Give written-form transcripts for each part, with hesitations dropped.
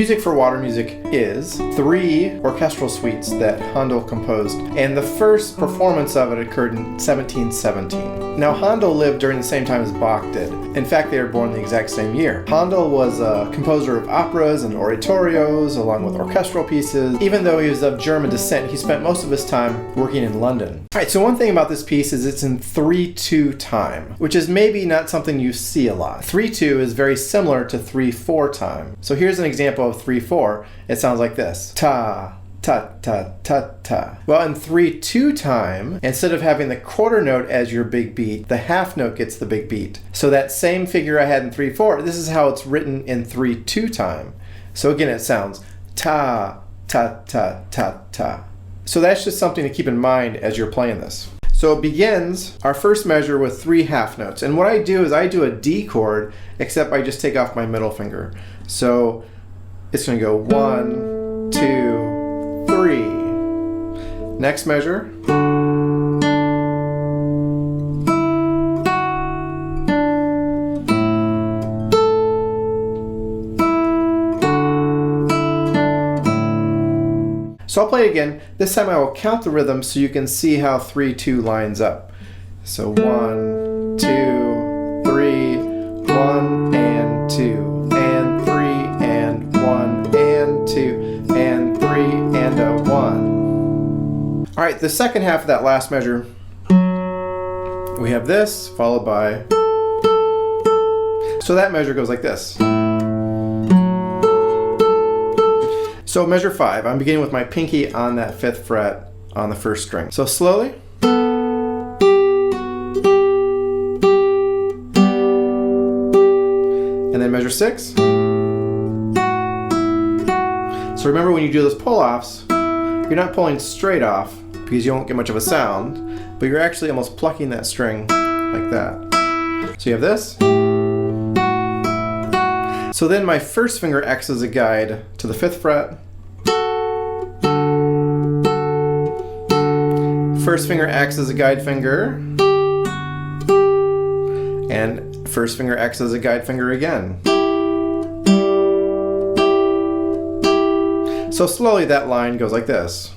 music for water music is 3 orchestral suites that Handel composed, and the first performance of it occurred in 1717. Now, Handel lived during the same time as Bach did. In fact, they were born the exact same year. Handel was a composer of operas and oratorios, along with orchestral pieces. Even though he was of German descent, he spent most of his time working in London. All right, so one thing about this piece is it's in 3/2 time, which is maybe not something you see a lot. 3/2 is very similar to 3/4 time. So here's an example of 3/4. It sounds like this. Ta, ta, ta, ta, ta. Well, in 3/2 time, instead of having the quarter note as your big beat, the half note gets the big beat. So that same figure I had in 3/4, this is how it's written in 3/2 time. So again, it sounds ta, ta, ta, ta, ta. So that's just something to keep in mind as you're playing this. So it begins our first measure with 3 half notes. And what I do is I do a D chord, except I just take off my middle finger. So it's going to go 1, 2, 3. Next measure. So I'll play it again. This time I will count the rhythm so you can see how 3/2 lines up. So 1, 2, 3, 1 and 2 and 3 and 1 and 2 and 3 and a 1. All right, the second half of that last measure, we have this followed by, so that measure goes like this. So measure 5, I'm beginning with my pinky on that 5th fret on the 1st string. So slowly. And then measure 6. So remember, when you do those pull-offs, you're not pulling straight off because you won't get much of a sound, but you're actually almost plucking that string like that. So you have this. So then my first finger acts as a guide to the 5th fret. First finger acts as a guide finger. And first finger acts as a guide finger again. So slowly that line goes like this.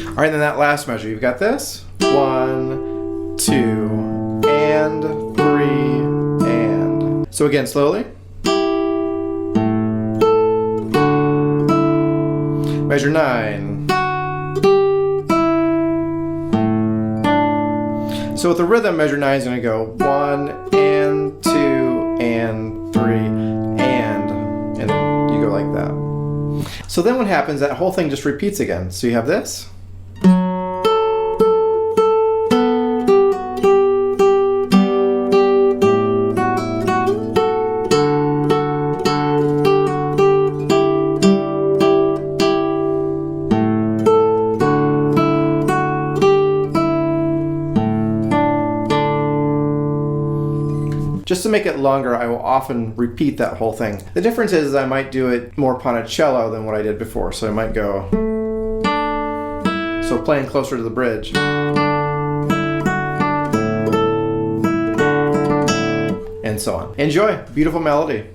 All right, then that last measure, you've got this. 1, 2, and 3, and. So again, slowly. Measure 9. So with the rhythm, measure 9 is going to go 1 and 2 and 3 and you go like that. So then what happens, that whole thing just repeats again. So you have this. Just to make it longer, I will often repeat that whole thing. The difference is I might do it more ponticello than what I did before. So I might go, so playing closer to the bridge. And so on. Enjoy. Beautiful melody.